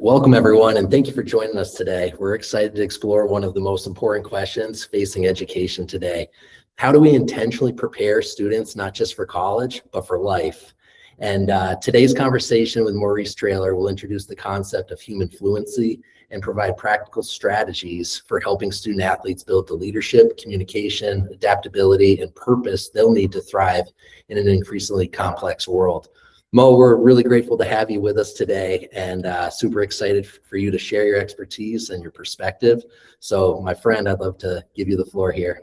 Welcome everyone, and thank you for joining us today. We're excited to explore one of the most important questions facing education today. How do we intentionally prepare students, not just for college, but for life? And today's conversation with Maurice Traylor will introduce the concept of human fluency and provide practical strategies for helping student athletes build the leadership, communication, adaptability, and purpose they'll need to thrive in an increasingly complex world. Mo, we're really grateful to have you with us today and super excited for you to share your expertise and your perspective. So my friend, I'd love to give you the floor here.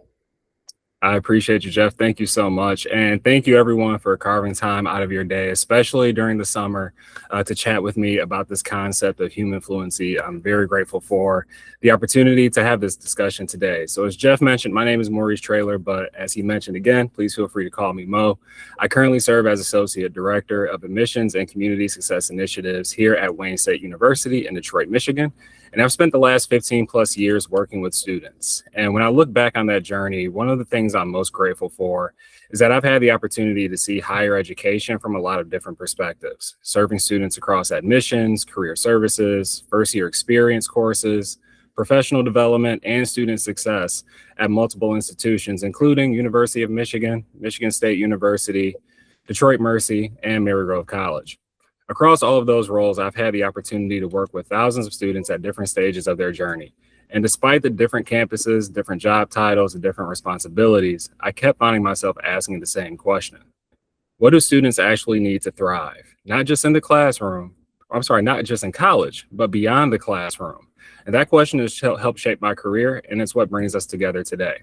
I appreciate you, Jeff. Thank you so much. And thank you everyone for carving time out of your day, especially during the summer, to chat with me about this concept of human fluency. I'm very grateful for the opportunity to have this discussion today. So as Jeff mentioned, my name is Maurice Traylor, but as he mentioned again, please feel free to call me Mo. I currently serve as Associate Director of Admissions and Community Success Initiatives here at Wayne State University in Detroit, Michigan. And I've spent the last 15 plus years working with students. And when I look back on that journey, one of the things I'm most grateful for is that I've had the opportunity to see higher education from a lot of different perspectives, serving students across admissions, career services, first year experience courses, professional development, and student success at multiple institutions, including University of Michigan, Michigan State University, Detroit Mercy, and Marygrove College. Across all of those roles, I've had the opportunity to work with thousands of students at different stages of their journey. And despite the different campuses, different job titles, and different responsibilities, I kept finding myself asking the same question. What do students actually need to thrive? Not just in the classroom, not just in college, but beyond the classroom. And that question has helped shape my career, and it's what brings us together today.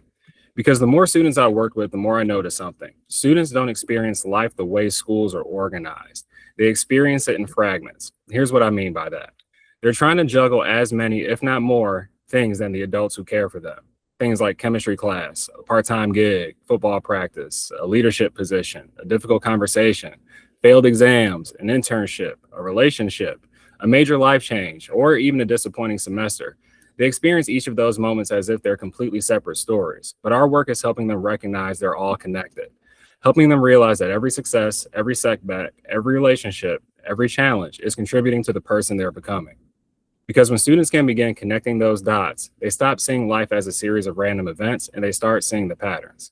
Because the more students I work with, the more I notice something. Students don't experience life the way schools are organized. They experience it in fragments. Here's what I mean by that. They're trying to juggle as many, if not more, things than the adults who care for them. Things like chemistry class, a part-time gig, football practice, a leadership position, a difficult conversation, failed exams, an internship, a relationship, a major life change, or even a disappointing semester. They experience each of those moments as if they're completely separate stories, but our work is helping them recognize they're all connected, helping them realize that every success, every setback, every relationship, every challenge is contributing to the person they're becoming. Because when students can begin connecting those dots, they stop seeing life as a series of random events and they start seeing the patterns.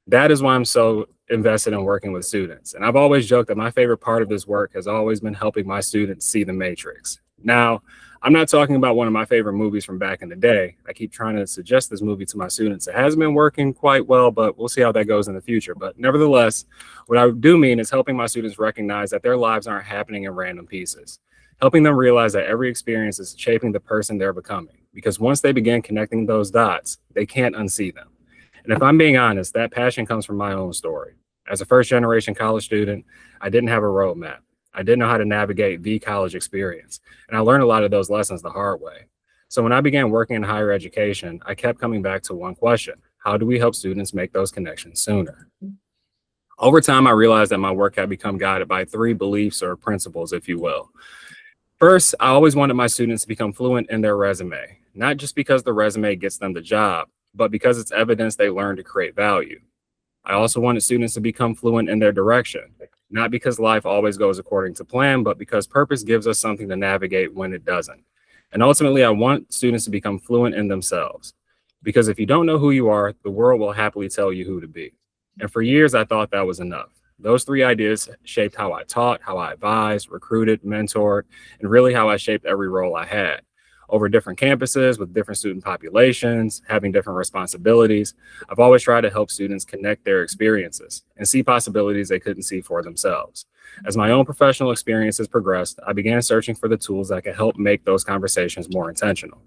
That is why I'm so invested in working with students. And I've always joked that my favorite part of this work has always been helping my students see the matrix. Now, I'm not talking about one of my favorite movies from back in the day. I keep trying to suggest this movie to my students. It hasn't been working quite well, but we'll see how that goes in the future. But nevertheless, what I do mean is helping my students recognize that their lives aren't happening in random pieces, helping them realize that every experience is shaping the person they're becoming. Because once they begin connecting those dots, they can't unsee them. And if I'm being honest, that passion comes from my own story. As a first-generation college student, I didn't have a roadmap. I didn't know how to navigate the college experience. And I learned a lot of those lessons the hard way. So when I began working in higher education, I kept coming back to one question. How do we help students make those connections sooner? Over time, I realized that my work had become guided by three beliefs or principles, if you will. First, I always wanted my students to become fluent in their resume, not just because the resume gets them the job, but because it's evidence they learned to create value. I also wanted students to become fluent in their direction, not because life always goes according to plan, but because purpose gives us something to navigate when it doesn't. And ultimately, I want students to become fluent in themselves, because if you don't know who you are, the world will happily tell you who to be. And for years, I thought that was enough. Those three ideas shaped how I taught, how I advised, recruited, mentored, and really how I shaped every role I had. Over different campuses with different student populations, having different responsibilities, I've always tried to help students connect their experiences and see possibilities they couldn't see for themselves. As my own professional experiences progressed, I began searching for the tools that could help make those conversations more intentional.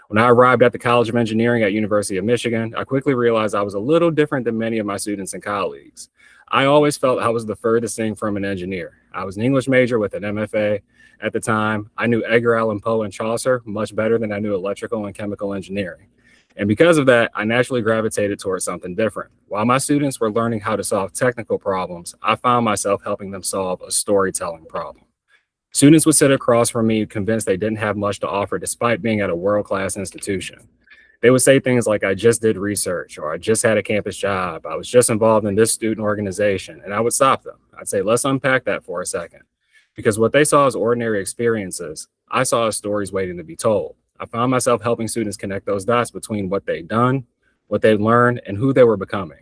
When I arrived at the College of Engineering at University of Michigan, I quickly realized I was a little different than many of my students and colleagues. I always felt I was the furthest thing from an engineer. I was an English major with an M.F.A. At the time. I knew Edgar Allan Poe and Chaucer much better than I knew electrical and chemical engineering. And because of that, I naturally gravitated towards something different. While my students were learning how to solve technical problems, I found myself helping them solve a storytelling problem. Students would sit across from me convinced they didn't have much to offer despite being at a world-class institution. They would say things like, I just did research, or I just had a campus job, I was just involved in this student organization, and I would stop them. I'd say, let's unpack that for a second. Because what they saw as ordinary experiences I saw stories waiting to be told. I found myself helping students connect those dots between what they'd done, what they'd learned, and who they were becoming.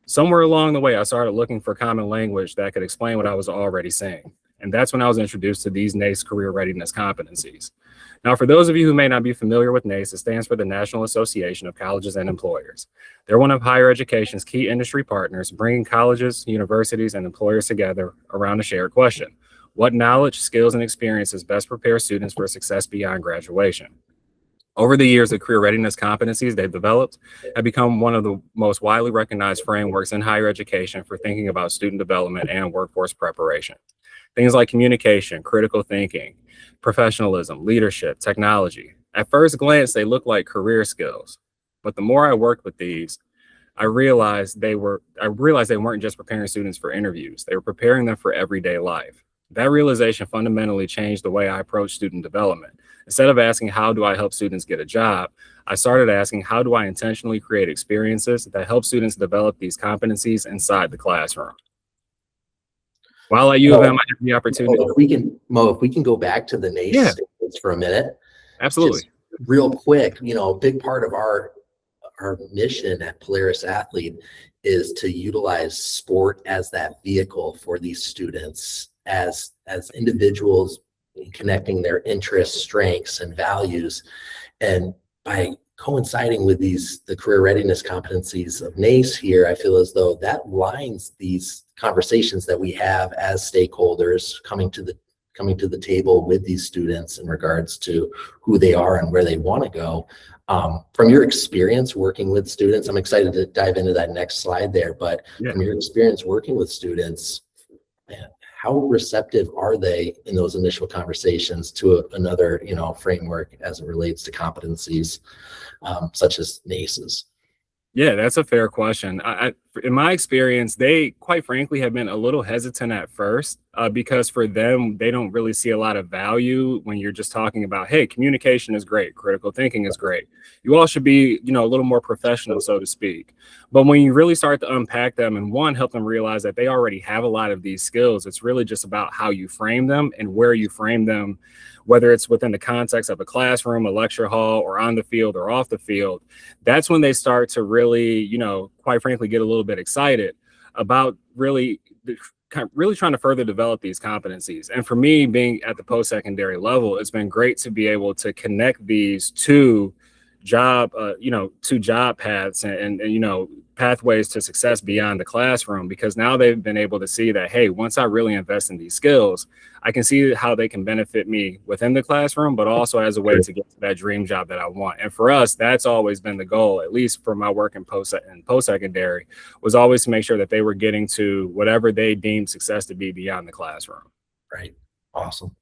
Somewhere along the way, I started looking for common language that could explain what I was already saying. And that's when I was introduced to these NACE career readiness competencies. Now, for those of you who may not be familiar with NACE, it stands for the National Association of Colleges and Employers. They're one of higher education's key industry partners, bringing colleges, universities, and employers together around a shared question: what knowledge, skills, and experiences best prepare students for success beyond graduation? Over the years, the career readiness competencies they've developed have become one of the most widely recognized frameworks in higher education for thinking about student development and workforce preparation. Things like communication, critical thinking, professionalism, leadership, technology. At first glance, they look like career skills, but the more I worked with these, I realized they weren't just preparing students for interviews. They were preparing them for everyday life. That realization fundamentally changed the way I approach student development. Instead of asking, how do I help students get a job? I started asking, how do I intentionally create experiences that help students develop these competencies inside the classroom? While at U of M, I had the opportunity. If we can go back to the NACE standards for a minute. Absolutely. Just real quick, a big part of our mission at Polaris Athlete is to utilize sport as that vehicle for these students as individuals, connecting their interests, strengths, and values. And by coinciding with the career readiness competencies of NACE here, I feel as though that lines these conversations that we have as stakeholders coming to the table with these students in regards to who they are and where they want to go. From your experience working with students, I'm excited to dive into that next slide there, but from your experience working with students, man, how receptive are they in those initial conversations to another, framework as it relates to competencies such as NACEs? Yeah, that's a fair question. In my experience, they quite frankly have been a little hesitant at first because for them, they don't really see a lot of value when you're just talking about, hey, communication is great, critical thinking is great. You all should be, a little more professional, so to speak. But when you really start to unpack them and help them realize that they already have a lot of these skills, it's really just about how you frame them and where you frame them, whether it's within the context of a classroom, a lecture hall, or on the field or off the field. That's when they start to really, quite frankly, get a little bit excited about really trying to further develop these competencies. And for me, being at the post-secondary level, it's been great to be able to connect these to job paths and pathways to success beyond the classroom, because now they've been able to see that, hey, once I really invest in these skills, I can see how they can benefit me within the classroom, but also as a way to get to that dream job that I want. And for us, that's always been the goal, at least for my work in post-secondary, was always to make sure that they were getting to whatever they deemed success to be beyond the classroom. Right. Awesome.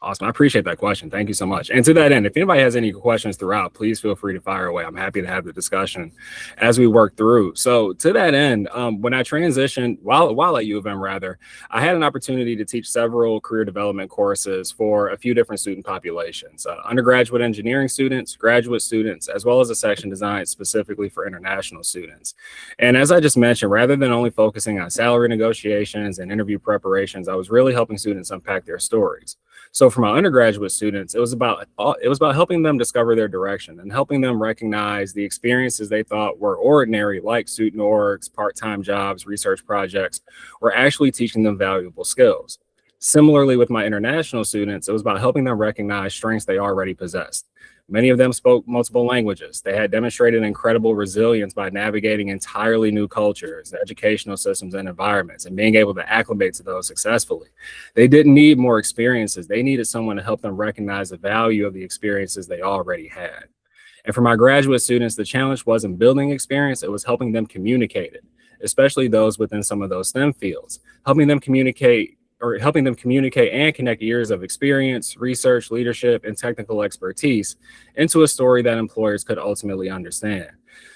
Awesome. I appreciate that question. Thank you so much. And to that end, if anybody has any questions throughout, please feel free to fire away. I'm happy to have the discussion as we work through. So to that end, when I transitioned, while at U of M rather, I had an opportunity to teach several career development courses for a few different student populations, undergraduate engineering students, graduate students, as well as a section designed specifically for international students. And as I just mentioned, rather than only focusing on salary negotiations and interview preparations, I was really helping students unpack their stories. So for my undergraduate students, it was about helping them discover their direction and helping them recognize the experiences they thought were ordinary, like student orgs, part-time jobs, research projects, were actually teaching them valuable skills. Similarly, with my international students, it was about helping them recognize strengths they already possessed. Many of them spoke multiple languages. They had demonstrated incredible resilience by navigating entirely new cultures, educational systems, and environments, and being able to acclimate to those successfully. They didn't need more experiences. They needed someone to help them recognize the value of the experiences they already had. And for my graduate students, the challenge wasn't building experience, it was helping them communicate it, especially those within some of those STEM fields, helping them communicate and connect years of experience, research, leadership, and technical expertise into a story that employers could ultimately understand.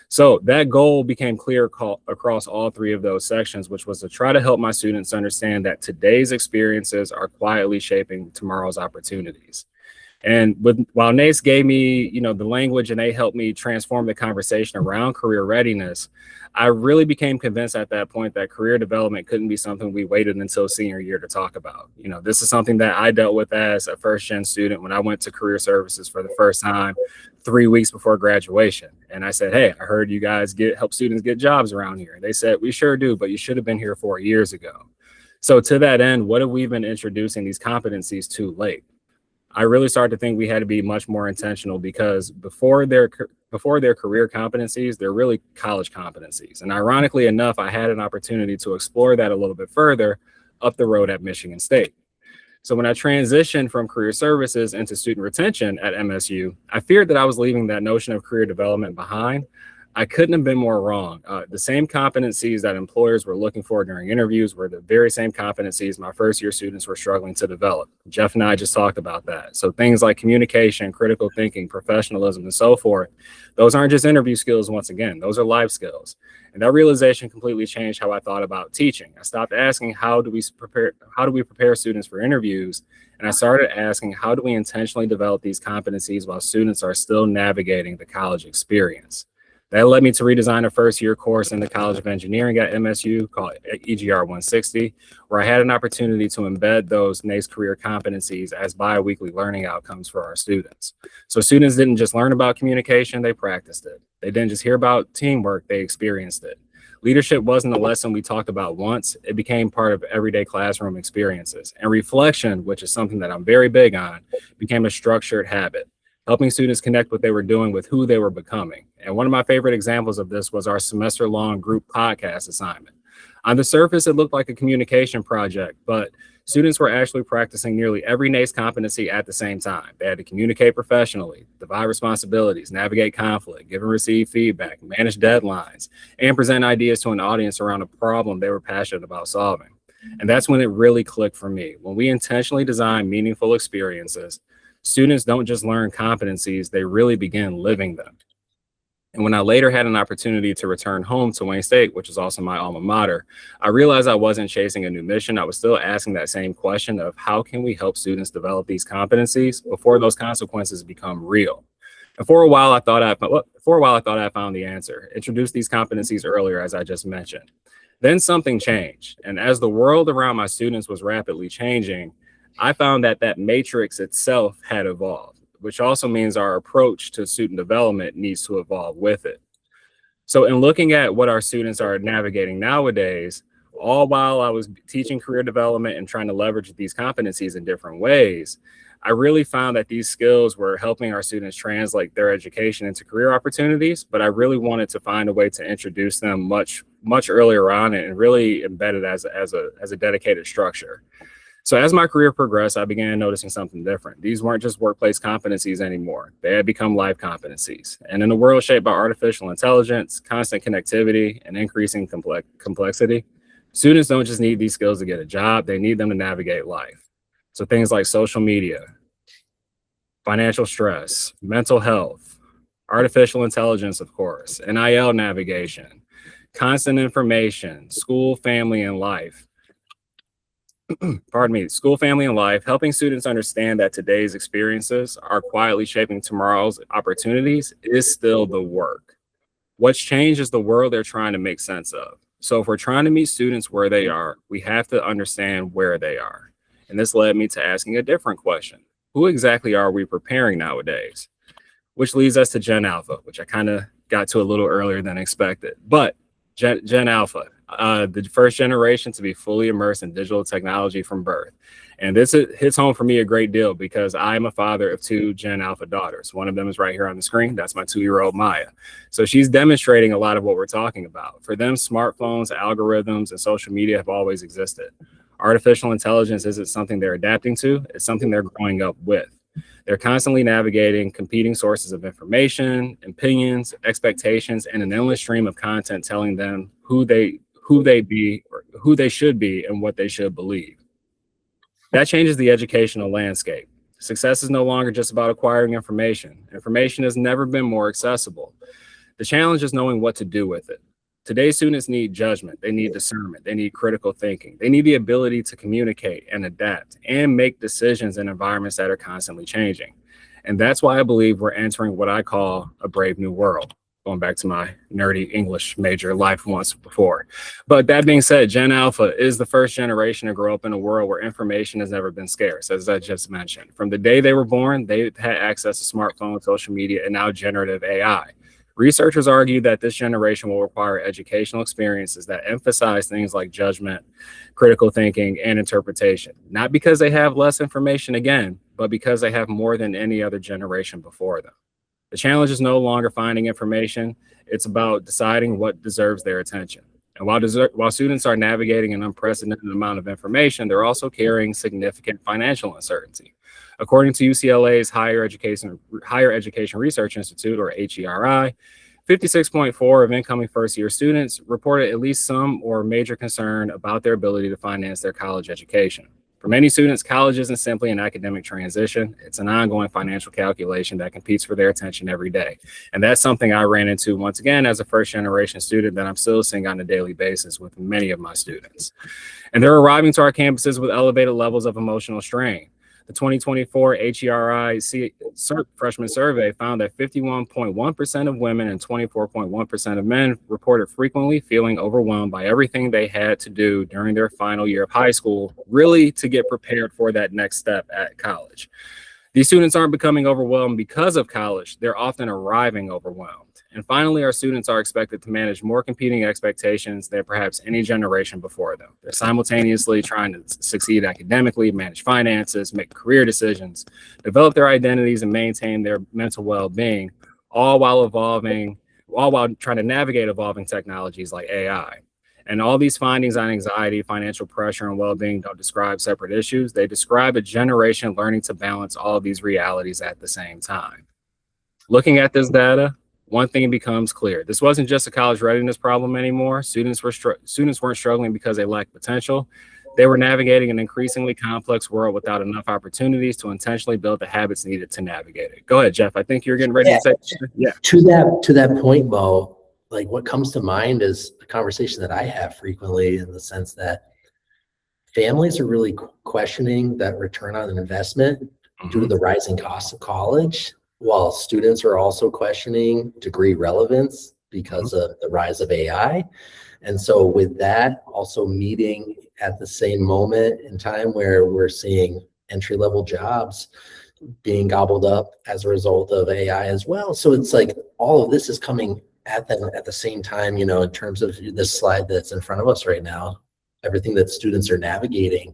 So that goal became clear across all three of those sections, which was to try to help my students understand that today's experiences are quietly shaping tomorrow's opportunities. And while NACE gave me, the language and they helped me transform the conversation around career readiness, I really became convinced at that point that career development couldn't be something we waited until senior year to talk about. This is something that I dealt with as a first-gen student when I went to career services for the first time 3 weeks before graduation. And I said, hey, I heard you guys help students get jobs around here. They said, we sure do, but you should have been here 4 years ago. So to that end, what have we been introducing these competencies too late? I really started to think we had to be much more intentional, because before their career competencies, they're really college competencies. And ironically enough, I had an opportunity to explore that a little bit further up the road at Michigan State. So when I transitioned from career services into student retention at MSU, I feared that I was leaving that notion of career development behind. I couldn't have been more wrong. The same competencies that employers were looking for during interviews were the very same competencies my first year students were struggling to develop. Jeff and I just talked about that. So things like communication, critical thinking, professionalism, and so forth, those aren't just interview skills. Once again, those are life skills. And that realization completely changed how I thought about teaching. I stopped asking, how do we prepare students for interviews? And I started asking, how do we intentionally develop these competencies while students are still navigating the college experience? That led me to redesign a first-year course in the College of Engineering at MSU called EGR 160, where I had an opportunity to embed those NACE career competencies as bi-weekly learning outcomes for our students. So students didn't just learn about communication, they practiced it. They didn't just hear about teamwork, they experienced it. Leadership wasn't a lesson we talked about once, it became part of everyday classroom experiences. And reflection, which is something that I'm very big on, became a structured habit, helping students connect what they were doing with who they were becoming. And one of my favorite examples of this was our semester-long group podcast assignment. On the surface, it looked like a communication project, but students were actually practicing nearly every NACE competency at the same time. They had to communicate professionally, divide responsibilities, navigate conflict, give and receive feedback, manage deadlines, and present ideas to an audience around a problem they were passionate about solving. And that's when it really clicked for me. When we intentionally design meaningful experiences, students don't just learn competencies, they really begin living them. And when I later had an opportunity to return home to Wayne State, which is also my alma mater, I realized I wasn't chasing a new mission. I was still asking that same question of how can we help students develop these competencies before those consequences become real? And for a while, I thought I found the answer. Introduced these competencies earlier, as I just mentioned. Then something changed. And as the world around my students was rapidly changing, I found that matrix itself had evolved, which also means our approach to student development needs to evolve with it. So in looking at what our students are navigating nowadays, all while I was teaching career development and trying to leverage these competencies in different ways, I really found that these skills were helping our students translate their education into career opportunities, but I really wanted to find a way to introduce them much earlier on and really embed it as a dedicated structure. So as my career progressed, I began noticing something different. These weren't just workplace competencies anymore. They had become life competencies. And in a world shaped by artificial intelligence, constant connectivity, and increasing complexity, students don't just need these skills to get a job, they need them to navigate life. So things like social media, financial stress, mental health, artificial intelligence, of course, NIL navigation, constant information, school, family, and life. School, family, and life, helping students understand that today's experiences are quietly shaping tomorrow's opportunities is still the work. What's changed is the world they're trying to make sense of. So if we're trying to meet students where they are, we have to understand where they are. And this led me to asking a different question. Who exactly are we preparing nowadays? Which leads us to Gen Alpha, which I kind of got to a little earlier than expected. But Gen Alpha, the first generation to be fully immersed in digital technology from birth. And this hits home for me a great deal because I'm a father of 2 Gen Alpha daughters. One of them is right here on the screen. That's my 2-year-old Maya. So she's demonstrating a lot of what we're talking about. For them, smartphones, algorithms, and social media have always existed. Artificial intelligence isn't something they're adapting to, it's something they're growing up with. They're constantly navigating competing sources of information, opinions, expectations, and an endless stream of content telling them who they should be and what they should believe. That changes the educational landscape. Success is no longer just about acquiring information. Information has never been more accessible. The challenge is knowing what to do with it. Today's students need judgment, they need discernment, they need critical thinking, they need the ability to communicate and adapt and make decisions in environments that are constantly changing. And that's why I believe we're entering what I call a brave new world, going back to my nerdy English major life once before. But that being said, Gen Alpha is the first generation to grow up in a world where information has never been scarce, as I just mentioned. From the day they were born, they had access to smartphones, social media, and now generative AI. Researchers argue that this generation will require educational experiences that emphasize things like judgment, critical thinking, and interpretation, not because they have less information again, but because they have more than any other generation before them. The challenge is no longer finding information, it's about deciding what deserves their attention. And while students are navigating an unprecedented amount of information, they're also carrying significant financial uncertainty. According to UCLA's Higher Education Research Institute, or HERI, 56.4% of incoming first-year students reported at least some or major concern about their ability to finance their college education. For many students, college isn't simply an academic transition. It's an ongoing financial calculation that competes for their attention every day. And that's something I ran into once again as a first-generation student that I'm still seeing on a daily basis with many of my students. And they're arriving to our campuses with elevated levels of emotional strain. The 2024 HERI freshman survey found that 51.1% of women and 24.1% of men reported frequently feeling overwhelmed by everything they had to do during their final year of high school, really to get prepared for that next step at college. These students aren't becoming overwhelmed because of college, they're often arriving overwhelmed. And finally, our students are expected to manage more competing expectations than perhaps any generation before them. They're simultaneously trying to succeed academically, manage finances, make career decisions, develop their identities, and maintain their mental well-being, all while trying to navigate evolving technologies like AI. And all these findings on anxiety, financial pressure, and well-being don't describe separate issues. They describe a generation learning to balance all of these realities at the same time. Looking at this data, one thing becomes clear. This wasn't just a college readiness problem anymore. Students weren't struggling because they lacked potential. They were navigating an increasingly complex world without enough opportunities to intentionally build the habits needed to navigate it. Go ahead, Jeff. I think you're getting ready to say. Yeah. To that point, Mo, like what comes to mind is a conversation that I have frequently, in the sense that families are really questioning that return on investment due to the rising cost of college, while students are also questioning degree relevance because of the rise of AI. And so with that also meeting at the same moment in time where we're seeing entry-level jobs being gobbled up as a result of AI as well. So it's like all of this is coming at them at the same time, you know, in terms of this slide that's in front of us right now, everything that students are navigating.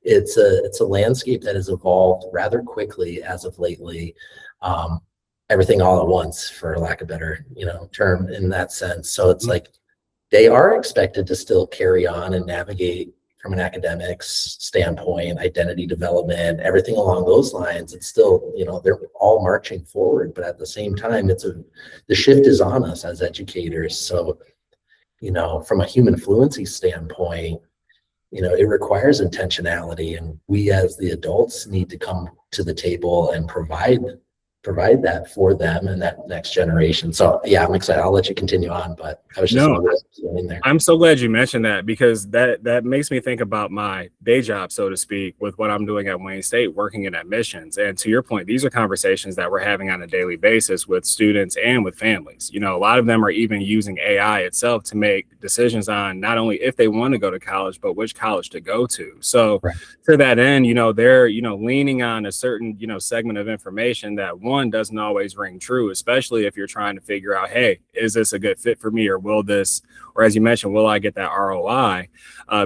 It's a landscape that has evolved rather quickly as of lately. Everything all at once, for lack of a better, term in that sense. So it's like they are expected to still carry on and navigate from an academics standpoint, identity development, everything along those lines. It's still, they're all marching forward, but at the same time, the shift is on us as educators. So, from a human fluency standpoint, it requires intentionality, and we as the adults need to come to the table and provide that for them and that next generation. So yeah, I'm excited. I'll let you continue on, but I was just in there. I'm so glad you mentioned that, because that makes me think about my day job, so to speak, with what I'm doing at Wayne State, working in admissions. And to your point, these are conversations that we're having on a daily basis with students and with families. A lot of them are even using AI itself to make decisions on not only if they want to go to college, but which college to go to. So to that end, they're, leaning on a certain, segment of information that one doesn't always ring true, especially if you're trying to figure out, hey, is this a good fit for me, or will this, or as you mentioned, will I get that ROI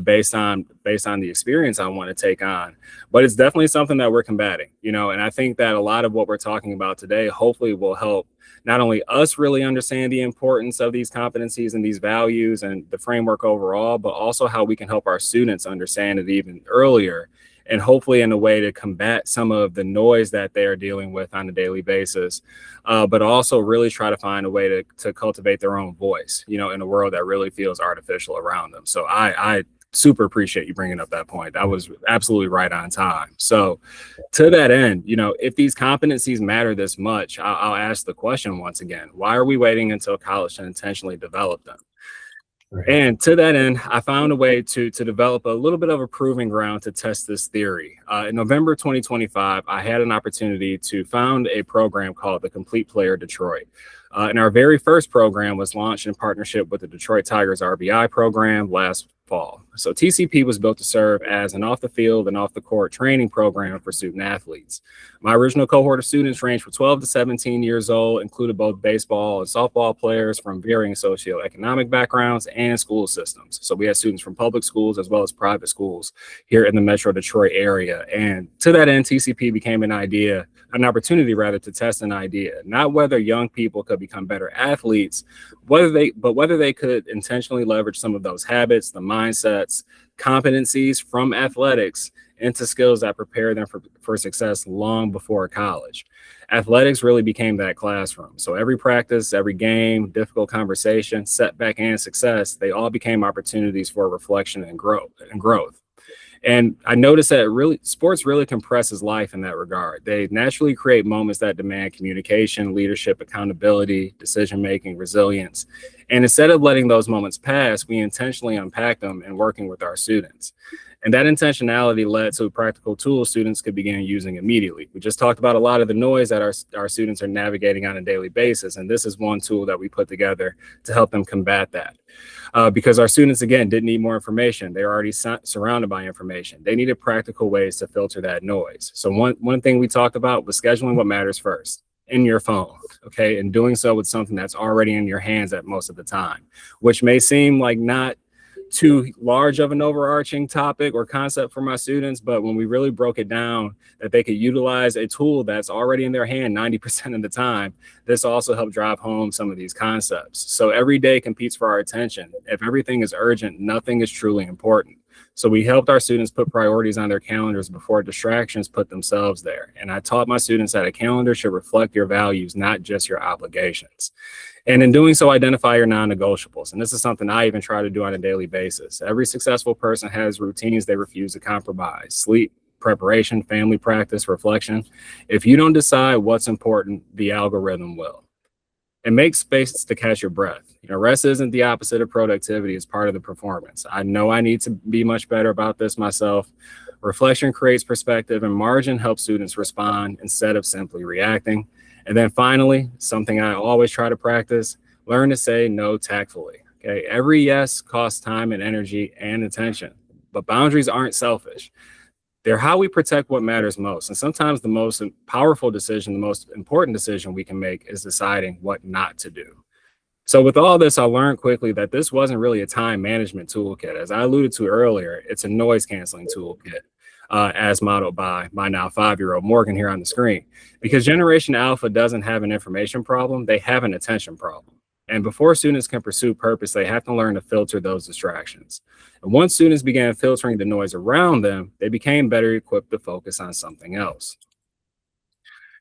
based on the experience I want to take on? But it's definitely something that we're combating, and I think that a lot of what we're talking about today hopefully will help not only us really understand the importance of these competencies and these values and the framework overall, but also how we can help our students understand it even earlier, and hopefully in a way to combat some of the noise that they are dealing with on a daily basis, but also really try to find a way to cultivate their own voice, in a world that really feels artificial around them. So I super appreciate you bringing up that point. That was absolutely right on time. So to that end, if these competencies matter this much, I'll ask the question once again: why are we waiting until college to intentionally develop them? Right. And to that end, I found a way to develop a little bit of a proving ground to test this theory. In November 2025, I had an opportunity to found a program called the Complete Player Detroit. And our very first program was launched in partnership with the Detroit Tigers RBI program last fall. So TCP was built to serve as an off the field and off the court training program for student athletes. My original cohort of students ranged from 12 to 17 years old, included both baseball and softball players from varying socioeconomic backgrounds and school systems. So we had students from public schools as well as private schools here in the Metro Detroit area. And to that end, TCP became an opportunity to test an idea, not whether young people could become better athletes, whether they could intentionally leverage some of those habits, the mindsets, competencies from athletics into skills that prepare them for success long before college. Athletics really became that classroom. So every practice, every game, difficult conversation, setback, and success, they all became opportunities for reflection and growth. And I noticed that sports really compresses life in that regard. They naturally create moments that demand communication, leadership, accountability, decision-making, resilience. And instead of letting those moments pass, we intentionally unpack them and working with our students. And that intentionality led to practical tools students could begin using immediately. We just talked about a lot of the noise that our students are navigating on a daily basis. And this is one tool that we put together to help them combat that. Because our students, again, didn't need more information. They're already surrounded by information. They needed practical ways to filter that noise. So one thing we talked about was scheduling what matters first in your phone, okay? And doing so with something that's already in your hands at most of the time, which may seem like not too large of an overarching topic or concept for my students, but when we really broke it down that they could utilize a tool that's already in their hand 90% of the time, this also helped drive home some of these concepts. So every day competes for our attention. If everything is urgent, nothing is truly important. So we helped our students put priorities on their calendars before distractions put themselves there. And I taught my students that a calendar should reflect your values, not just your obligations. And in doing so, identify your non-negotiables. And this is something I even try to do on a daily basis. Every successful person has routines they refuse to compromise: sleep, preparation, family practice, reflection. If you don't decide what's important, the algorithm will. And make space to catch your breath. Rest isn't the opposite of productivity, it's part of the performance. I know I need to be much better about this myself. Reflection creates perspective, and margin helps students respond instead of simply reacting. And then finally, something I always try to practice: learn to say no tactfully. Okay, every yes costs time and energy and attention, but boundaries aren't selfish. They're how we protect what matters most. And sometimes the most powerful decision, the most important decision we can make is deciding what not to do. So with all this, I learned quickly that this wasn't really a time management toolkit. As I alluded to earlier, it's a noise canceling toolkit, as modeled by my now 5-year-old Morgan here on the screen. Because Generation Alpha doesn't have an information problem, they have an attention problem. And before students can pursue purpose, they have to learn to filter those distractions. And once students began filtering the noise around them, they became better equipped to focus on something else.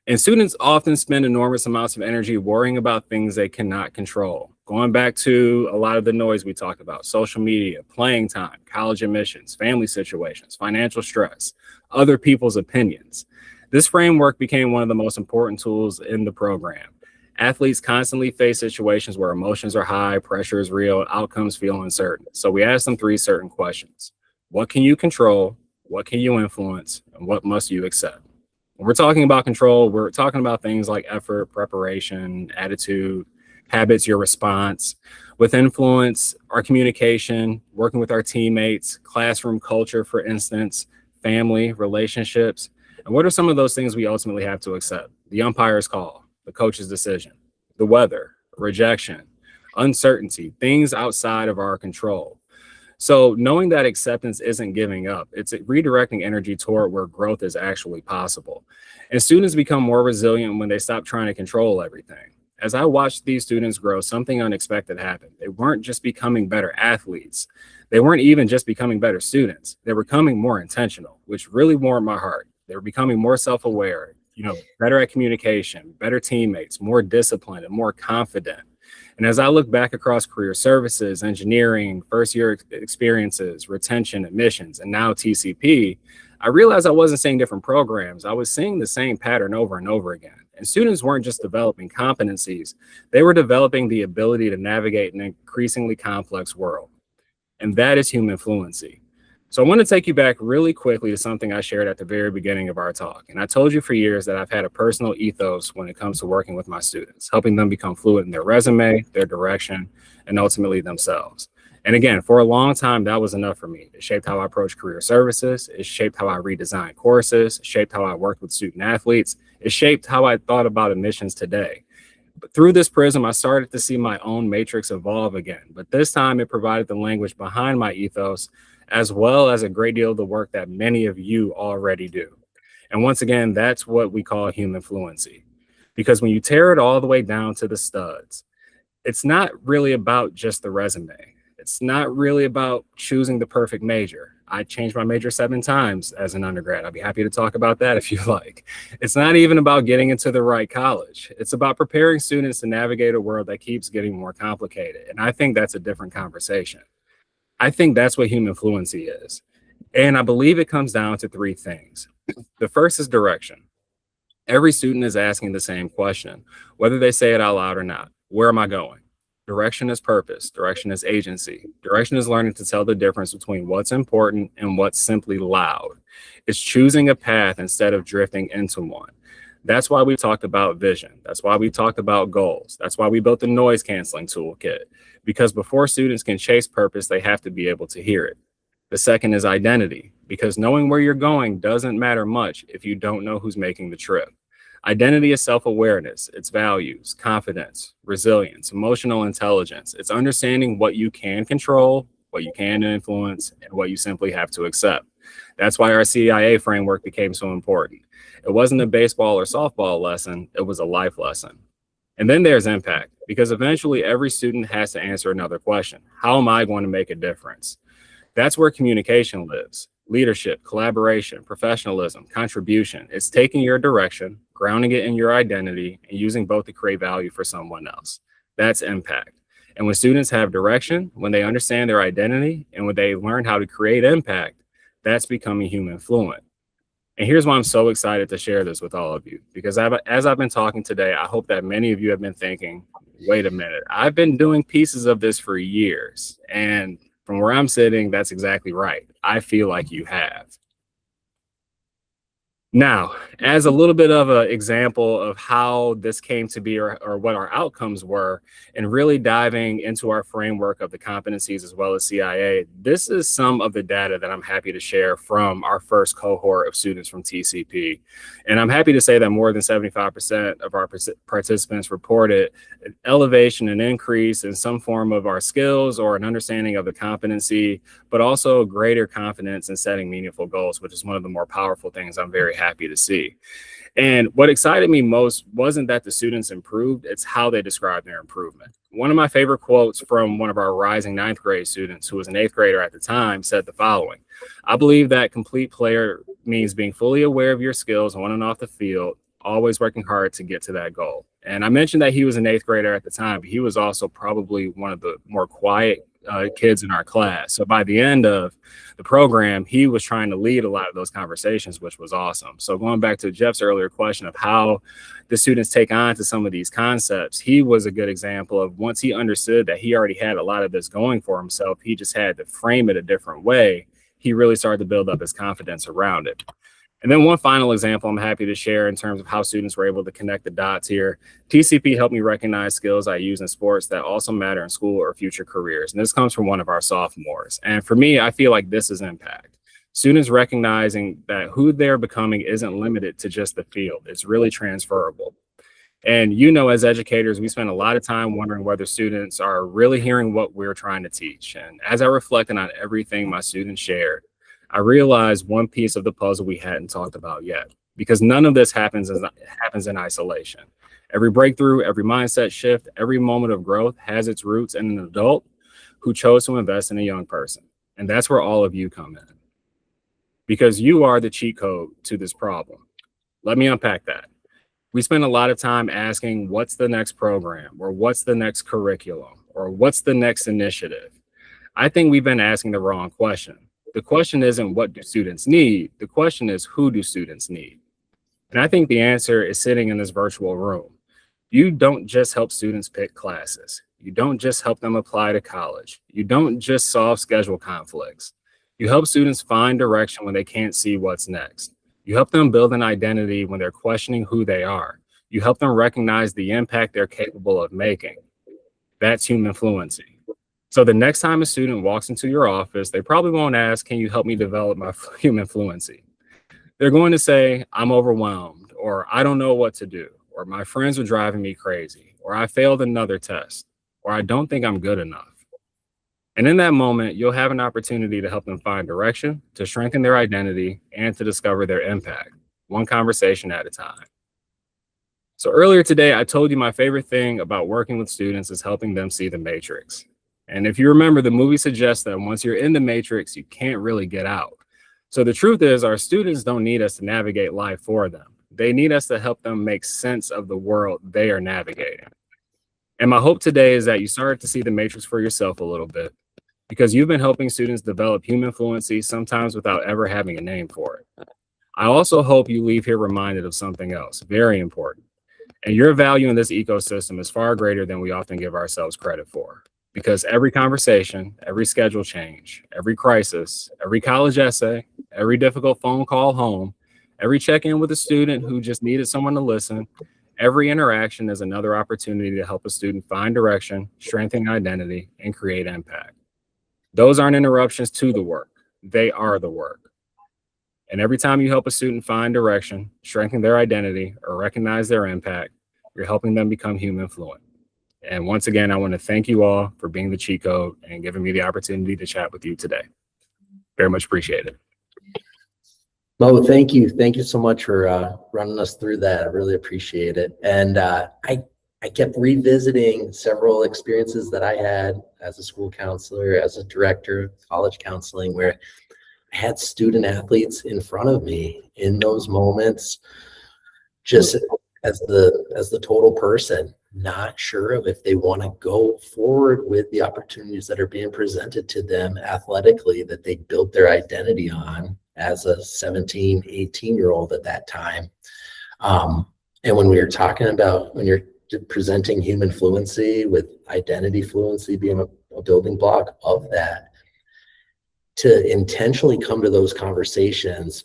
And students often spend enormous amounts of energy worrying about things they cannot control. Going back to a lot of the noise we talked about: social media, playing time, college admissions, family situations, financial stress, other people's opinions. This framework became one of the most important tools in the program. Athletes constantly face situations where emotions are high, pressure is real, outcomes feel uncertain. So we asked them 3 certain questions: what can you control? What can you influence? And what must you accept? When we're talking about control, we're talking about things like effort, preparation, attitude, habits, your response. With influence, our communication, working with our teammates, classroom culture, for instance, family, relationships. And what are some of those things we ultimately have to accept? The umpire's call, the coach's decision, the weather, rejection, uncertainty, things outside of our control. So knowing that acceptance isn't giving up, it's redirecting energy toward where growth is actually possible. And students become more resilient when they stop trying to control everything. As I watched these students grow, something unexpected happened. They weren't just becoming better athletes. They weren't even just becoming better students. They were becoming more intentional, which really warmed my heart. They were becoming more self-aware, better at communication, better teammates, more disciplined, and more confident. And as I look back across career services, engineering, first-year experiences, retention, admissions, and now TCP, I realized I wasn't seeing different programs. I was seeing the same pattern over and over again. And students weren't just developing competencies, they were developing the ability to navigate an increasingly complex world. And that is human fluency. So I want to take you back really quickly to something I shared at the very beginning of our talk. And I told you for years that I've had a personal ethos when it comes to working with my students, helping them become fluent in their resume, their direction, and ultimately themselves. And again, for a long time, that was enough for me. It shaped how I approach career services. It shaped how I redesigned courses. It shaped how I worked with student athletes. It shaped how I thought about admissions today. But through this prism, I started to see my own matrix evolve again. But this time it provided the language behind my ethos, as well as a great deal of the work that many of you already do. And once again, that's what we call human fluency. Because when you tear it all the way down to the studs, it's not really about just the resume. It's not really about choosing the perfect major. I changed my major 7 times as an undergrad. I'd be happy to talk about that if you like. It's not even about getting into the right college. It's about preparing students to navigate a world that keeps getting more complicated. And I think that's a different conversation. I think that's what human fluency is. And I believe it comes down to 3 things. The first is direction. Every student is asking the same question, whether they say it out loud or not. Where am I going? Direction is purpose. Direction is agency. Direction is learning to tell the difference between what's important and what's simply loud. It's choosing a path instead of drifting into one. That's why we talked about vision. That's why we talked about goals. That's why we built the noise canceling toolkit. Because before students can chase purpose, they have to be able to hear it. The second is identity, because knowing where you're going doesn't matter much if you don't know who's making the trip. Identity is self-awareness, it's values, confidence, resilience, emotional intelligence. It's understanding what you can control, what you can influence, and what you simply have to accept. That's why our CIA framework became so important. It wasn't a baseball or softball lesson, it was a life lesson. And then there's impact, because eventually every student has to answer another question. How am I going to make a difference? That's where communication lives. Leadership, collaboration, professionalism, contribution. It's taking your direction, grounding it in your identity, and using both to create value for someone else. That's impact. And when students have direction, when they understand their identity, and when they learn how to create impact, that's becoming human fluent. And here's why I'm so excited to share this with all of you, because as I've been talking today, I hope that many of you have been thinking, wait a minute, I've been doing pieces of this for years. And from where I'm sitting, that's exactly right. I feel like you have. Now, as a little bit of an example of how this came to be or what our outcomes were, and really diving into our framework of the competencies as well as CIA, this is some of the data that I'm happy to share from our first cohort of students from TCP. And I'm happy to say that more than 75% of our participants reported an elevation and increase in some form of our skills or an understanding of the competency, but also greater confidence in setting meaningful goals, which is one of the more powerful things I'm very happy to see. And what excited me most wasn't that the students improved, it's how they described their improvement. One of my favorite quotes from one of our rising 9th grade students, who was an 8th grader at the time, said the following: "I believe that complete player means being fully aware of your skills on and off the field, always working hard to get to that goal." And I mentioned that he was an 8th grader at the time, but he was also probably one of the more quiet kids in our class. So by the end of the program, he was trying to lead a lot of those conversations, which was awesome. So going back to Jeff's earlier question of how the students take on to some of these concepts, he was a good example of, once he understood that he already had a lot of this going for himself, he just had to frame it a different way. He really started to build up his confidence around it. And then one final example I'm happy to share in terms of how students were able to connect the dots here. TCP helped me recognize skills I use in sports that also matter in school or future careers. And this comes from one of our sophomores. And for me, I feel like this is impact. Students recognizing that who they're becoming isn't limited to just the field. It's really transferable. And as educators, we spend a lot of time wondering whether students are really hearing what we're trying to teach. And as I reflected on everything my students shared, I realized one piece of the puzzle we hadn't talked about yet, because none of this happens in isolation. Every breakthrough, every mindset shift, every moment of growth has its roots in an adult who chose to invest in a young person. And that's where all of you come in, because you are the cheat code to this problem. Let me unpack that. We spend a lot of time asking, what's the next program, or what's the next curriculum, or what's the next initiative? I think we've been asking the wrong question. The question isn't what do students need? The question is, who do students need? And I think the answer is sitting in this virtual room. You don't just help students pick classes. You don't just help them apply to college. You don't just solve schedule conflicts. You help students find direction when they can't see what's next. You help them build an identity when they're questioning who they are. You help them recognize the impact they're capable of making. That's human fluency. So the next time a student walks into your office, they probably won't ask, can you help me develop my human fluency? They're going to say, I'm overwhelmed, or I don't know what to do, or my friends are driving me crazy, or I failed another test, or I don't think I'm good enough. And in that moment, you'll have an opportunity to help them find direction, to strengthen their identity, and to discover their impact, one conversation at a time. So earlier today, I told you my favorite thing about working with students is helping them see the matrix. And if you remember, the movie suggests that once you're in the matrix, you can't really get out. So the truth is, our students don't need us to navigate life for them. They need us to help them make sense of the world they are navigating. And my hope today is that you start to see the matrix for yourself a little bit, because you've been helping students develop human fluency, sometimes without ever having a name for it. I also hope you leave here reminded of something else, very important. And your value in this ecosystem is far greater than we often give ourselves credit for. Because every conversation, every schedule change, every crisis, every college essay, every difficult phone call home, every check-in with a student who just needed someone to listen, every interaction is another opportunity to help a student find direction, strengthen identity, and create impact. Those aren't interruptions to the work. They are the work. And every time you help a student find direction, strengthen their identity, or recognize their impact, you're helping them become human fluent. And once again, I want to thank you all for being the cheat code and giving me the opportunity to chat with you today. Very much appreciated. Mo, thank you. Thank you so much for running us through that. I really appreciate it. And I kept revisiting several experiences that I had as a school counselor, as a director of college counseling, where I had student athletes in front of me in those moments, just as the total person, not sure of if they want to go forward with the opportunities that are being presented to them athletically that they built their identity on as a 17, 18-year-old at that time. And when we were talking about, when you're presenting human fluency with identity fluency being a building block of that, to intentionally come to those conversations,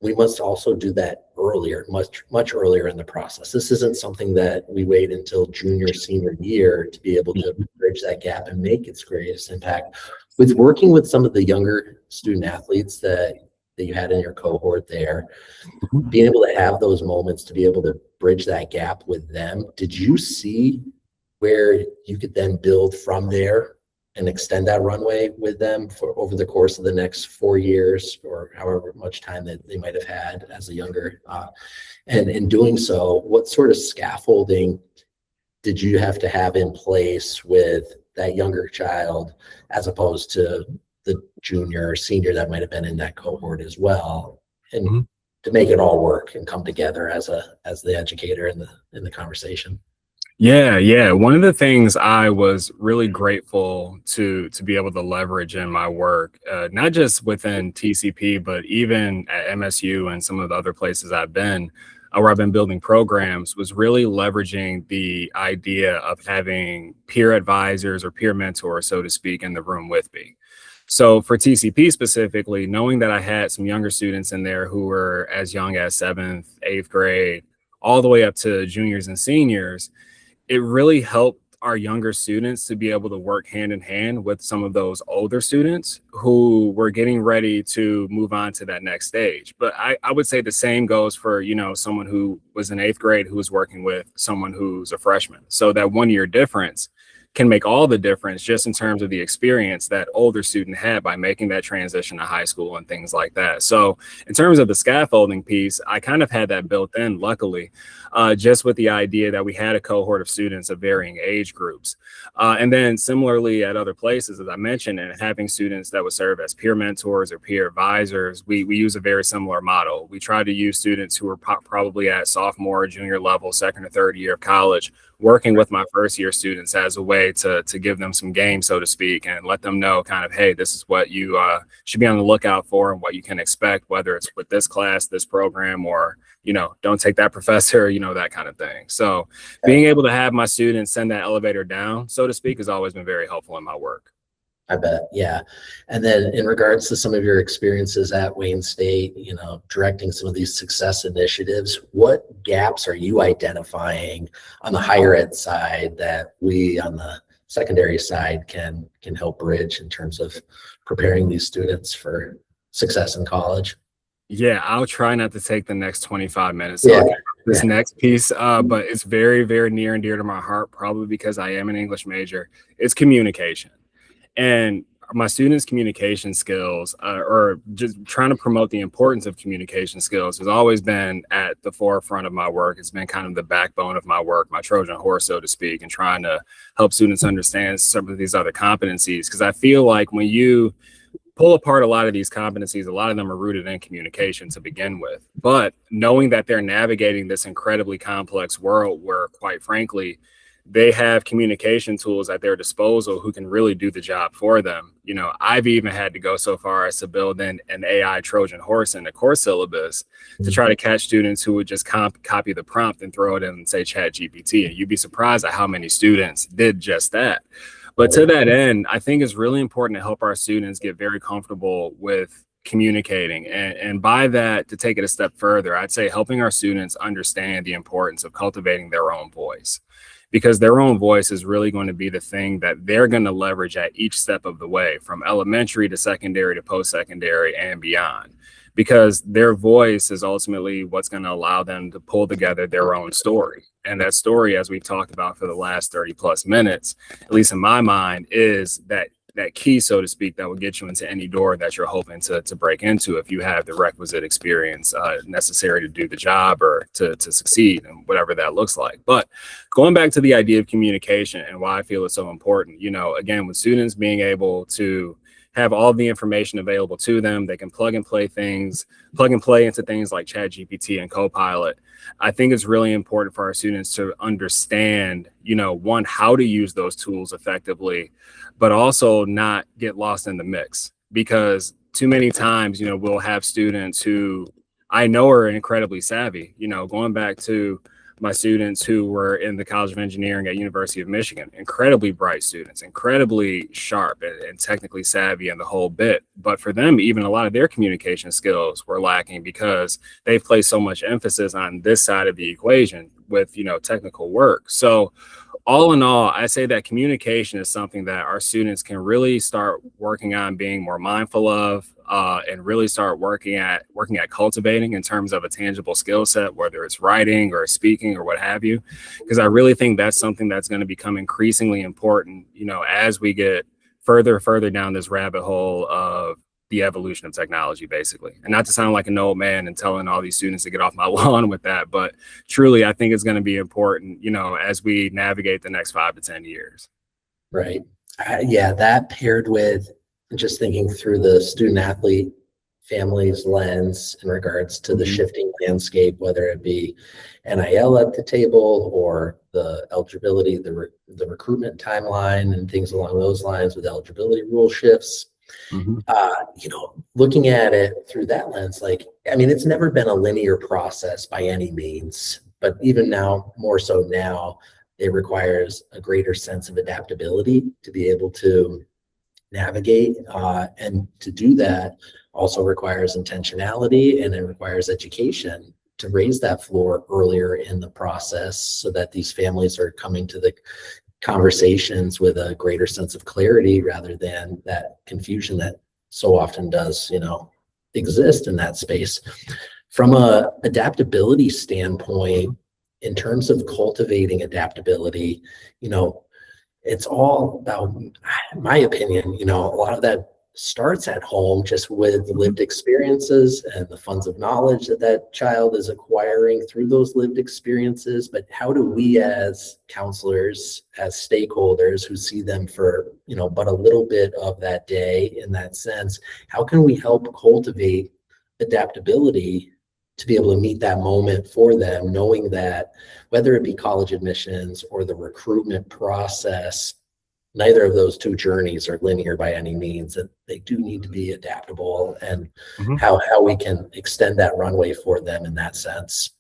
we must also do that earlier, much earlier in the process. This isn't something that we wait until junior, senior year to be able to bridge that gap and make its greatest impact. With working with some of the younger student athletes that you had in your cohort there, being able to have those moments to be able to bridge that gap with them, did you see where you could then build from there and extend that runway with them for over the course of the next 4 years or however much time that they might have had as a younger, and in doing so, what sort of scaffolding did you have to have in place with that younger child as opposed to the junior or senior that might have been in that cohort as well, and to make it all work and come together as the educator in the conversation? Yeah. One of the things I was really grateful to be able to leverage in my work, not just within TCP, but even at MSU and some of the other places I've been, where I've been building programs, was really leveraging the idea of having peer advisors or peer mentors, so to speak, in the room with me. So for TCP specifically, knowing that I had some younger students in there who were as young as 7th, 8th grade, all the way up to juniors and seniors, it really helped our younger students to be able to work hand in hand with some of those older students who were getting ready to move on to that next stage. But I would say the same goes for, someone who was in 8th grade who was working with someone who's a freshman. So that 1 year difference can make all the difference just in terms of the experience that older student had by making that transition to high school and things like that. So in terms of the scaffolding piece, I kind of had that built in, luckily, just with the idea that we had a cohort of students of varying age groups. And then similarly at other places, as I mentioned, and having students that would serve as peer mentors or peer advisors, we use a very similar model. We try to use students who are probably at sophomore or junior level, second or third year of college, working with my first year students as a way to give them some game, so to speak, and let them know kind of, hey, this is what you should be on the lookout for and what you can expect, whether it's with this class, this program, or, don't take that professor, that kind of thing. So being able to have my students send that elevator down, so to speak, has always been very helpful in my work. I bet. Yeah. And then in regards to some of your experiences at Wayne State, directing some of these success initiatives, what gaps are you identifying on the higher ed side that we on the secondary side can help bridge in terms of preparing these students for success in college? Yeah, I'll try not to take the next 25 minutes Yeah. on this next piece, but it's very, very near and dear to my heart, probably because I am an English major. It's communication. And my students' communication skills, or just trying to promote the importance of communication skills, has always been at the forefront of my work. It's been kind of the backbone of my work, my Trojan horse, so to speak, and trying to help students understand some of these other competencies. Because I feel like when you pull apart a lot of these competencies, a lot of them are rooted in communication to begin with. But knowing that they're navigating this incredibly complex world where, quite frankly, they have communication tools at their disposal who can really do the job for them. I've even had to go so far as to build in an AI Trojan horse in the course syllabus to try to catch students who would just copy the prompt and throw it in and say Chat GPT. And you'd be surprised at how many students did just that. But to that end, I think it's really important to help our students get very comfortable with communicating. And by that, to take it a step further, I'd say helping our students understand the importance of cultivating their own voice, because their own voice is really going to be the thing that they're going to leverage at each step of the way, from elementary to secondary to post-secondary and beyond, because their voice is ultimately what's going to allow them to pull together their own story. And that story, as we've talked about for the last 30 plus minutes, at least in my mind, is that key, so to speak, that will get you into any door that you're hoping to break into if you have the requisite experience necessary to do the job or to succeed, and whatever that looks like. But going back to the idea of communication and why I feel it's so important, again, with students being able to have all the information available to them, they can plug and play into things like ChatGPT and Copilot. I think it's really important for our students to understand, one, how to use those tools effectively, but also not get lost in the mix, because too many times, we'll have students who I know are incredibly savvy, going back to my students who were in the College of Engineering at University of Michigan, incredibly bright students, incredibly sharp and technically savvy and the whole bit. But for them, even a lot of their communication skills were lacking because they've placed so much emphasis on this side of the equation with, technical work. So all in all, I say that communication is something that our students can really start working on being more mindful of, and really start working at cultivating in terms of a tangible skill set, whether it's writing or speaking or what have you. Because I really think that's something that's going to become increasingly important, as we get further down this rabbit hole of the evolution of technology, basically. And not to sound like an old man and telling all these students to get off my lawn with that, but truly, I think it's going to be important, as we navigate the next 5 to 10 years. Right. Yeah, that paired with just thinking through the student athlete family's lens in regards to the shifting landscape, whether it be NIL at the table or the eligibility, the recruitment timeline and things along those lines with eligibility rule shifts. Looking at it through that lens, it's never been a linear process by any means, but even now, more so now, it requires a greater sense of adaptability to be able to navigate, and to do that also requires intentionality, and it requires education to raise that floor earlier in the process so that these families are coming to the conversations with a greater sense of clarity rather than that confusion that so often does, exist in that space. From a adaptability standpoint, in terms of cultivating adaptability, it's all about, in my opinion, a lot of that starts at home just with lived experiences and the funds of knowledge that child is acquiring through those lived experiences. But how do we as counselors, as stakeholders who see them for, but a little bit of that day in that sense, how can we help cultivate adaptability to be able to meet that moment for them, knowing that whether it be college admissions or the recruitment process, neither of those two journeys are linear by any means, and they do need to be adaptable, and how we can extend that runway for them in that sense.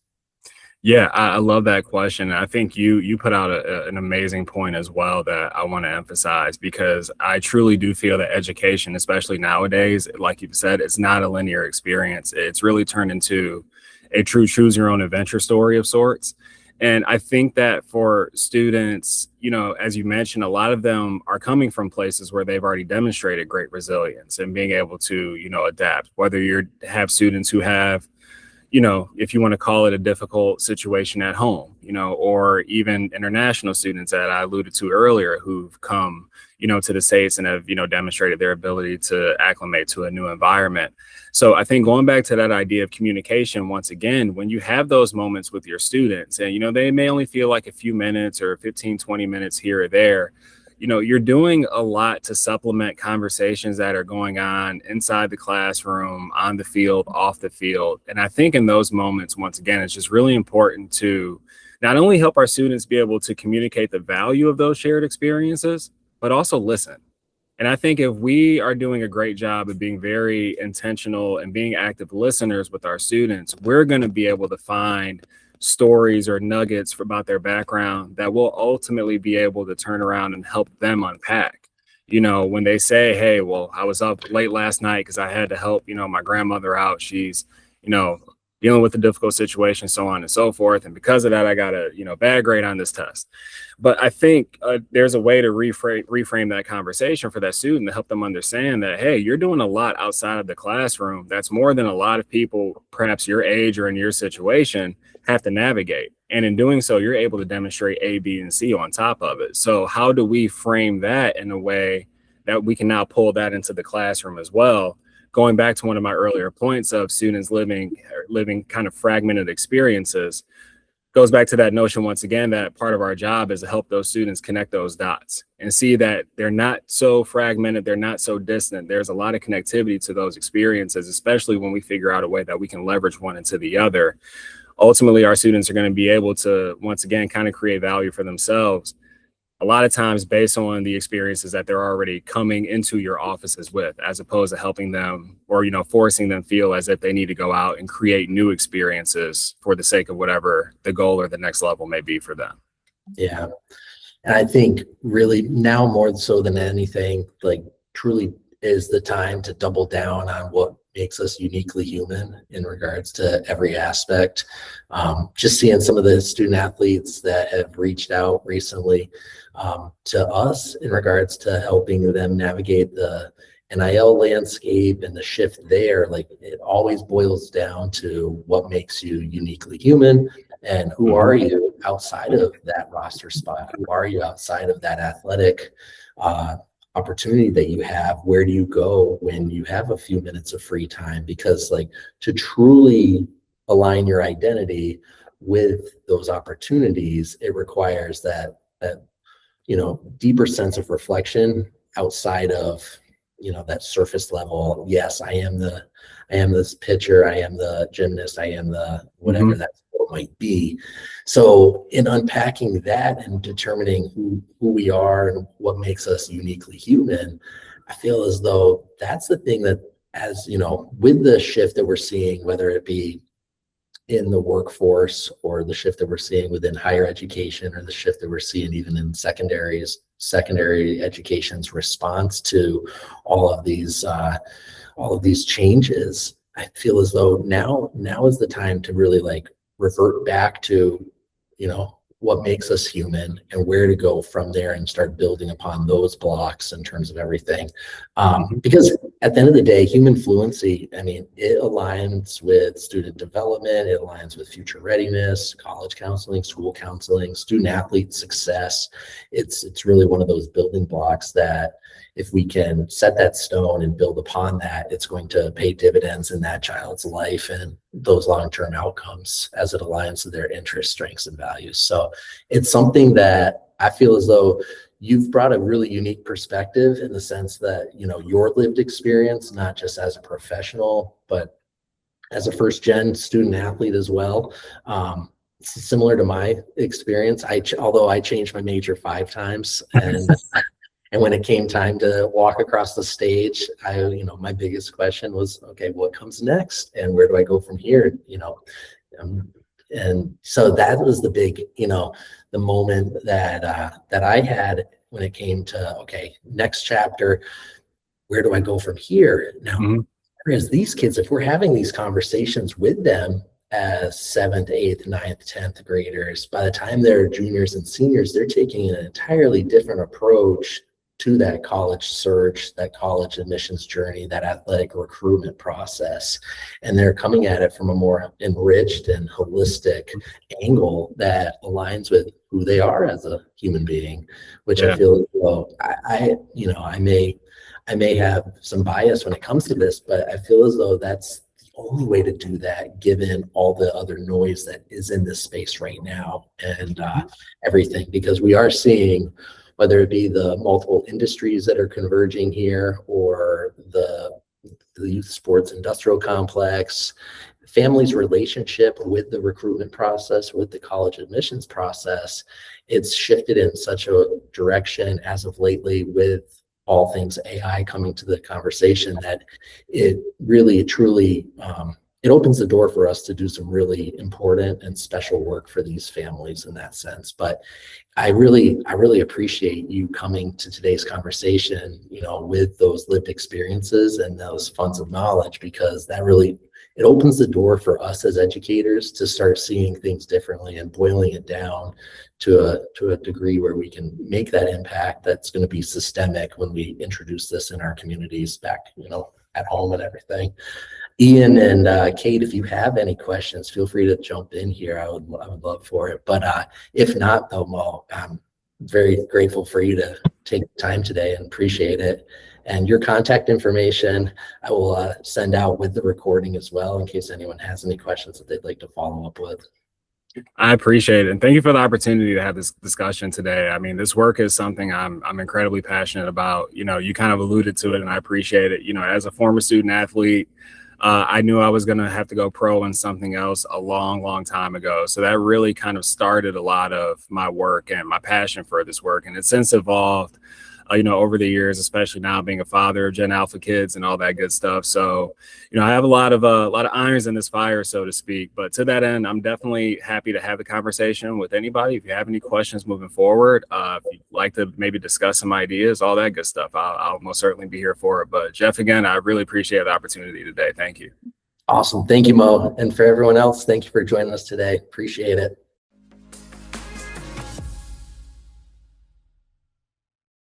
Yeah, I love that question. I think you put out an amazing point as well that I want to emphasize, because I truly do feel that education, especially nowadays, like you said, it's not a linear experience. It's really turned into a true choose your own adventure story of sorts. And I think that for students, you know, as you mentioned, a lot of them are coming from places where they've already demonstrated great resilience and being able to, you know, adapt, whether you have students who have, you know, if you want to call it a difficult situation at home, you know, or even international students that I alluded to earlier who've come, you know, to the States and have, you know, demonstrated their ability to acclimate to a new environment. So I think going back to that idea of communication, once again, when you have those moments with your students and, you know, they may only feel like a few minutes or 15, 20 minutes here or there, you know, you're doing a lot to supplement conversations that are going on inside the classroom, on the field, off the field. And I think in those moments, once again, it's just really important to not only help our students be able to communicate the value of those shared experiences, but also listen. And I think if we are doing a great job of being very intentional and being active listeners with our students, we're going to be able to find stories or nuggets about their background that will ultimately be able to turn around and help them unpack. You know, when they say, hey, well, I was up late last night because I had to help, you know, my grandmother out. She's, you know, dealing with a difficult situation, so on and so forth. And because of that, I got a, you know, bad grade on this test. But I think there's a way to reframe that conversation for that student to help them understand that, hey, you're doing a lot outside of the classroom. That's more than a lot of people, perhaps your age or in your situation, have to navigate. And in doing so, you're able to demonstrate A, B, and C on top of it. So how do we frame that in a way that we can now pull that into the classroom as well? Going back to one of my earlier points of students living kind of fragmented experiences, goes back to that notion once again that part of our job is to help those students connect those dots and see that they're not so fragmented, they're not so distant. There's a lot of connectivity to those experiences, especially when we figure out a way that we can leverage one into the other. Ultimately, our students are going to be able to, once again, kind of create value for themselves, a lot of times based on the experiences that they're already coming into your offices with, as opposed to helping them or, you know, forcing them feel as if they need to go out and create new experiences for the sake of whatever the goal or the next level may be for them. Yeah. And I think really now more so than anything, like truly is the time to double down on what makes us uniquely human in regards to every aspect. Just seeing some of the student athletes that have reached out recently to us in regards to helping them navigate the NIL landscape and the shift there, like it always boils down to what makes you uniquely human and who are you outside of that roster spot? Who are you outside of that athletic opportunity that you have? Where do you go when you have a few minutes of free time? Because like to truly align your identity with those opportunities, it requires that you know, deeper sense of reflection outside of, you know, that surface level. Yes, I am this pitcher, I am the gymnast, I am the whatever that sport might be. So in unpacking that and determining who we are and what makes us uniquely human, I feel as though that's the thing that, as you know, with the shift that we're seeing, whether it be in the workforce or the shift that we're seeing within higher education or the shift that we're seeing even in secondary education's response to all of these changes, I feel as though now is the time to really like revert back to, you know, what makes us human and where to go from there and start building upon those blocks in terms of everything. Because at the end of the day, human fluency, I mean, it aligns with student development, it aligns with future readiness, college counseling, school counseling, student athlete success. It's really one of those building blocks that if we can set that stone and build upon that, it's going to pay dividends in that child's life and those long-term outcomes as it aligns to their interests, strengths, and values. So it's something that I feel as though you've brought a really unique perspective in the sense that, you know, your lived experience, not just as a professional, but as a first gen student athlete as well. Similar to my experience, although I changed my major 5 times, and and when it came time to walk across the stage, my biggest question was, okay, what comes next, and where do I go from here? And so that was the big, the moment that I had when it came to, okay, next chapter, where do I go from here? Now, whereas these kids, if we're having these conversations with them as 7th, 8th, 9th, 10th graders, by the time they're juniors and seniors, they're taking an entirely different approach to that college search, that college admissions journey, that athletic recruitment process. And they're coming at it from a more enriched and holistic angle that aligns with who they are as a human being, which I feel, I may have some bias when it comes to this, but I feel as though that's the only way to do that, given all the other noise that is in this space right now and everything, because we are seeing, whether it be the multiple industries that are converging here or the youth sports industrial complex, families' relationship with the recruitment process, with the college admissions process, it's shifted in such a direction as of lately with all things AI coming to the conversation that it really, truly, it opens the door for us to do some really important and special work for these families in that sense. But I really appreciate you coming to today's conversation, with those lived experiences and those funds of knowledge, because that really, it opens the door for us as educators to start seeing things differently and boiling it down to a degree where we can make that impact that's going to be systemic when we introduce this in our communities back, at home and everything. Ian and Kate, if you have any questions, feel free to jump in here. I would love for it. But if not, though, Mo, I'm very grateful for you to take time today and appreciate it. And your contact information, I will send out with the recording as well, in case anyone has any questions that they'd like to follow up with. I appreciate it. And thank you for the opportunity to have this discussion today. I mean, this work is something I'm incredibly passionate about. You kind of alluded to it, and I appreciate it. As a former student athlete, I knew I was going to have to go pro in something else a long, long time ago. So that really kind of started a lot of my work and my passion for this work. And it's since evolved, over the years, especially now being a father of Gen Alpha kids and all that good stuff. So, I have a lot of irons in this fire, so to speak. But to that end, I'm definitely happy to have the conversation with anybody. If you have any questions moving forward, if you'd like to maybe discuss some ideas, all that good stuff, I'll most certainly be here for it. But Jeff, again, I really appreciate the opportunity today. Thank you. Awesome. Thank you, Mo. And for everyone else, thank you for joining us today. Appreciate it.